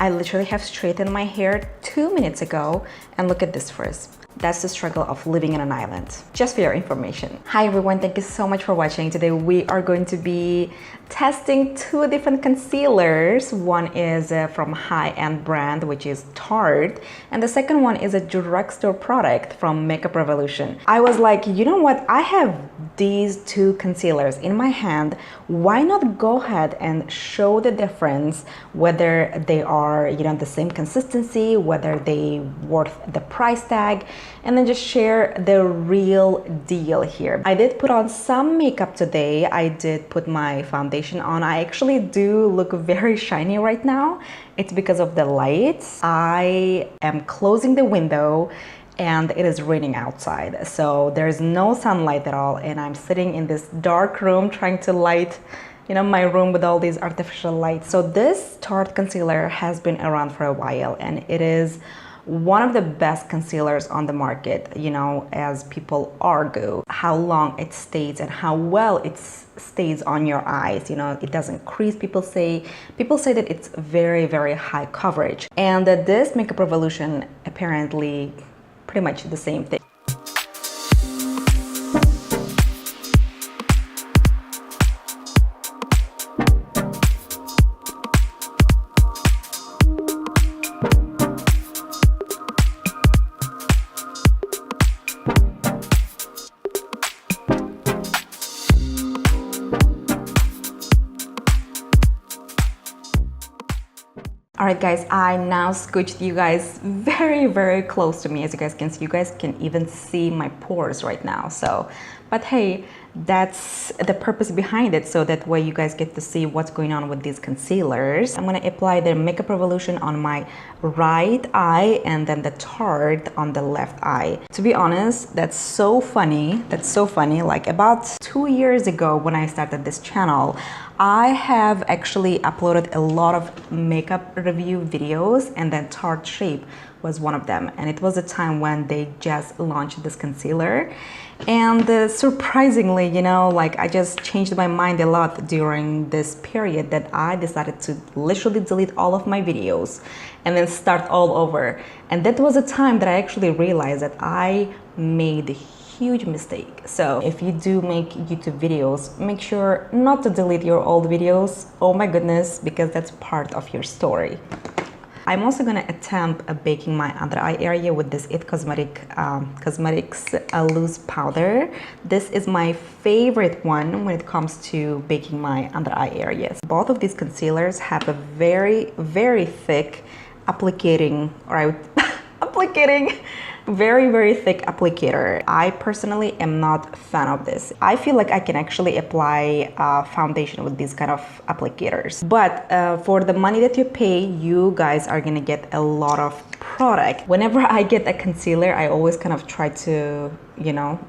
I literally have straightened my hair 2 minutes ago, and look at this frizz. That's the struggle of living in an island. Just for your information. Hi everyone, thank you so much for watching. Today we are going to be testing two different concealers. One is from high-end brand, which is Tarte, and the second one is a drugstore product from Makeup Revolution. I was like, you know what? I have these two concealers in my hand. Why not go ahead and show the difference, whether they are, the same consistency, whether they worth the price tag, and then just share the real deal here. I did put on some makeup today. I did put my foundation on. I actually do look very shiny right now. It's because of the lights. I am closing the window and it is raining outside, so there's no sunlight at all, and I'm sitting in this dark room trying to light my room with all these artificial lights. So this Tarte concealer has been around for a while, and it is one of the best concealers on the market, as people argue how long it stays and how well it stays on your eyes. It doesn't crease. People say that it's very, very high coverage, and that this Makeup Revolution apparently pretty much the same thing. Alright guys, I now scooched you guys very, very close to me. As you guys can see, you guys can even see my pores right now. But hey, that's the purpose behind it, so that way you guys get to see what's going on with these concealers. I'm gonna apply the Makeup Revolution on my right eye and then the Tarte on the left eye. To be honest, that's so funny. Like about 2 years ago when I started this channel, I have actually uploaded a lot of makeup review videos, and then Tarte Shape was one of them. And it was a time when they just launched this concealer. And surprisingly, I just changed my mind a lot during this period, that I decided to literally delete all of my videos and then start all over. And that was a time that I actually realized that I made a huge mistake. So if you do make YouTube videos, make sure not to delete your old videos. Oh my goodness, because that's part of your story. I'm also gonna attempt baking my under eye area with this IT Cosmetics loose powder. This is my favorite one when it comes to baking my under eye areas. Both of these concealers have a very, very thick applicating, very, very thick applicator. I personally am not a fan of this. I feel like I can actually apply foundation with these kind of applicators. But for the money that you pay, you guys are gonna get a lot of product. Whenever I get a concealer, I always kind of try to,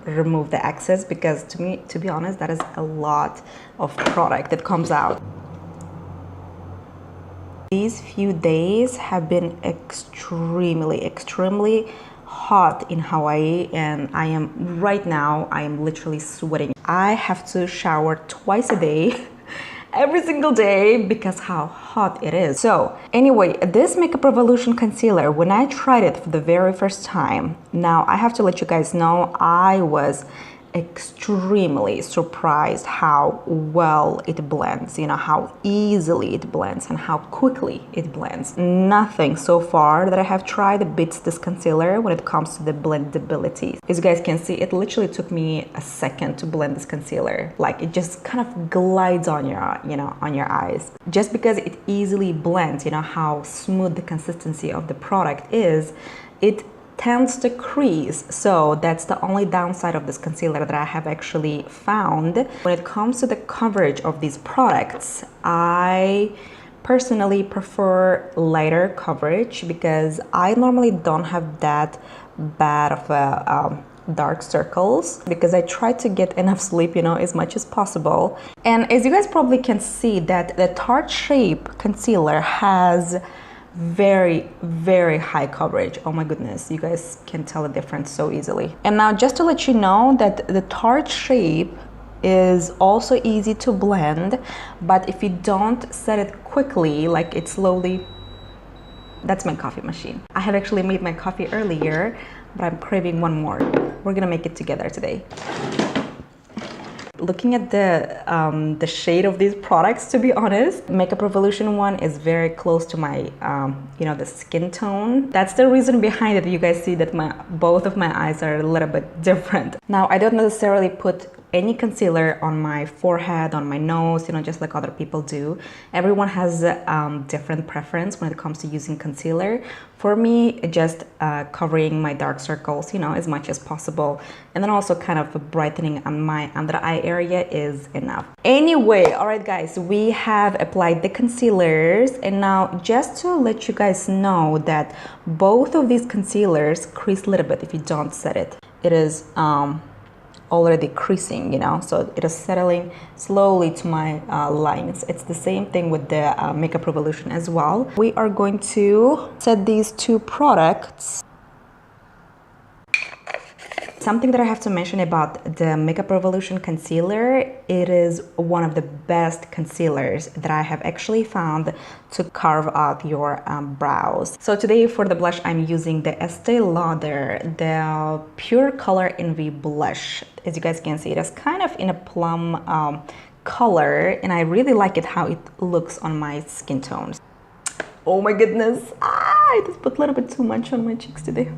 remove the excess, because to be honest, that is a lot of product that comes out. These few days have been extremely hot in Hawaii, and I am literally sweating. I have to shower twice a day every single day because how hot it is. So anyway, this Makeup Revolution concealer, when I tried it for the very first time, now I have to let you guys know, I was extremely surprised how well it blends, how easily it blends and how quickly it blends. Nothing so far that I have tried beats this concealer when it comes to the blendability. As you guys can see, it literally took me a second to blend this concealer. Like, it just kind of glides on your, on your eyes. Just because it easily blends, how smooth the consistency of the product is, it tends to crease. So that's the only downside of this concealer that I have actually found. When it comes to the coverage of these products, I personally prefer lighter coverage because I normally don't have that bad of a dark circles, because I try to get enough sleep, as much as possible. And as you guys probably can see, that the Tarte Shape concealer has very, very high coverage. Oh my goodness, you guys can tell the difference so easily. And now, just to let you know that the Tarte Shape is also easy to blend, but if you don't set it quickly, like it slowly That's my coffee machine. I have actually made my coffee earlier, but I'm craving one more. We're gonna make it together today. Looking at the shade of these products, to be honest, Makeup Revolution one is very close to my, you know, the skin tone. That's the reason behind it. You guys see that both of my eyes are a little bit different. Now, I don't necessarily put any concealer on my forehead, on my nose, you know, just like other people do. Everyone has different preference when it comes to using concealer. For me, just covering my dark circles, you know, as much as possible. And then also kind of brightening on my under eye area is enough. Anyway, all right, guys, we have applied the concealers. And now just to let you guys know that both of these concealers crease a little bit if you don't set it. It is already creasing, you know, so it is settling slowly to my lines. It's the same thing with the Makeup Revolution as well. We are going to set these two products. Something that I have to mention about the Makeup Revolution concealer, it is one of the best concealers that I have actually found to carve out your brows. So today for the blush, I'm using the Estee Lauder, the Pure Color Envy blush. As you guys can see, it is kind of in a plum color, and I really like it how it looks on my skin tones. Oh my goodness, I just put a little bit too much on my cheeks today.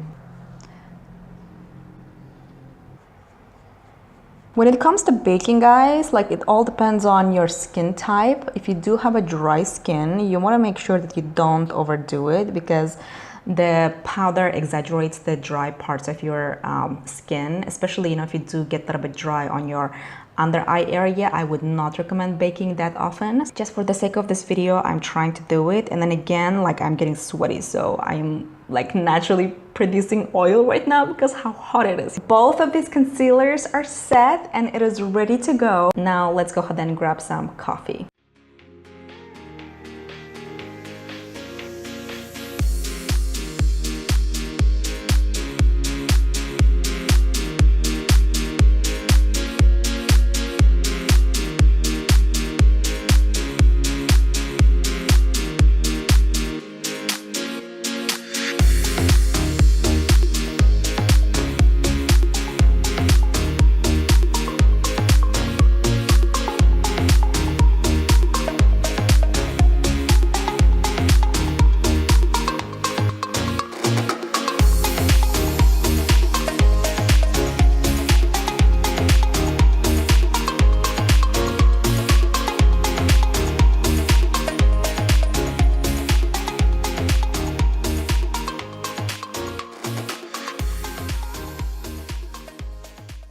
When it comes to baking, guys, like it all depends on your skin type. If you do have a dry skin, you want to make sure that you don't overdo it, because the powder exaggerates the dry parts of your skin, especially, you know, if you do get a little bit dry on your under eye area. I would not recommend baking that often. Just for the sake of this video, I'm trying to do it. And then again, like I'm getting sweaty, so I'm like naturally producing oil right now because how hot it is. Both of these concealers are set and it is ready to go. Now let's go ahead and grab some coffee.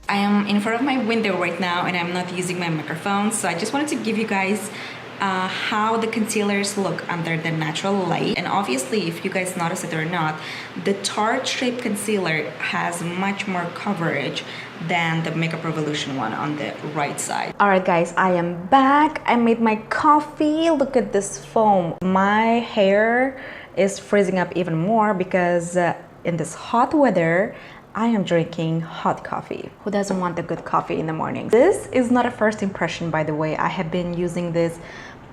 I am in front of my window right now and I'm not using my microphone, so I just wanted to give you guys how the concealers look under the natural light. And obviously, if you guys notice it or not, the Tarte Shape Concealer has much more coverage than the Makeup Revolution one on the right side. All right, guys, I am back. I made my coffee. Look at this foam. My hair is freezing up even more because in this hot weather, I am drinking hot coffee. Who doesn't want a good coffee in the morning? This is not a first impression, by the way. I have been using these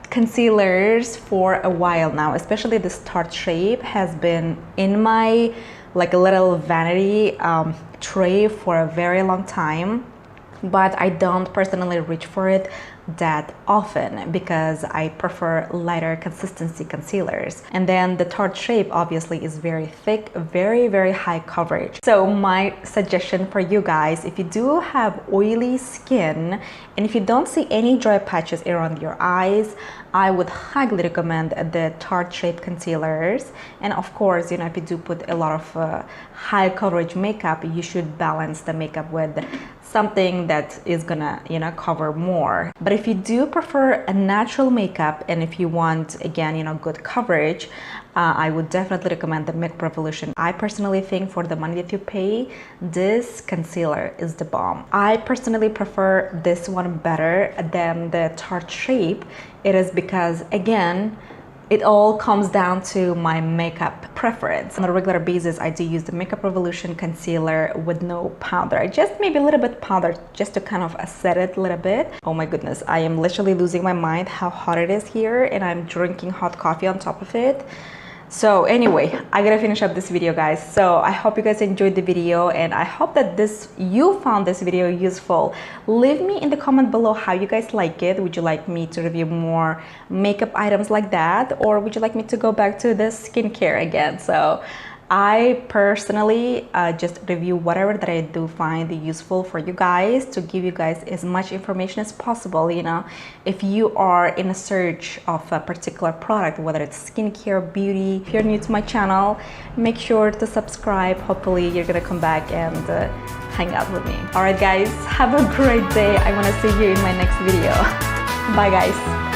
concealers for a while now, especially this Tarte Shape has been in my like a little vanity tray for a very long time, but I don't personally reach for it that often because I prefer lighter consistency concealers. And then the Tarte Shape obviously is very thick, very high coverage. So my suggestion for you guys, if you do have oily skin and if you don't see any dry patches around your eyes, I would highly recommend the Tarte Shape concealers. And of course, you know, if you do put a lot of high coverage makeup, you should balance the makeup with something that is gonna, you know, cover more. But if you do prefer a natural makeup and if you want, again, you know, good coverage, I would definitely recommend the Makeup Revolution. I personally think for the money that you pay, this concealer is the bomb. I personally prefer this one better than the Tarte Shape. It is because, again, it all comes down to my makeup preference. On a regular basis, I do use the Makeup Revolution concealer with no powder. Just maybe a little bit powder just to kind of set it a little bit. Oh my goodness, I am literally losing my mind how hot it is here and I'm drinking hot coffee on top of it. So anyway, I gotta finish up this video, guys. So I hope you guys enjoyed the video, and I hope that you found this video useful. Leave me in the comment below how you guys like it. Would you like me to review more makeup items like that, or would you like me to go back to the skincare again? So I personally just review whatever that I do find useful for you guys, to give you guys as much information as possible. You know, if you are in a search of a particular product, whether it's skincare, beauty, if you're new to my channel, make sure to subscribe. Hopefully you're gonna come back and hang out with me. All right, guys, have a great day. I want to see you in my next video. Bye, guys.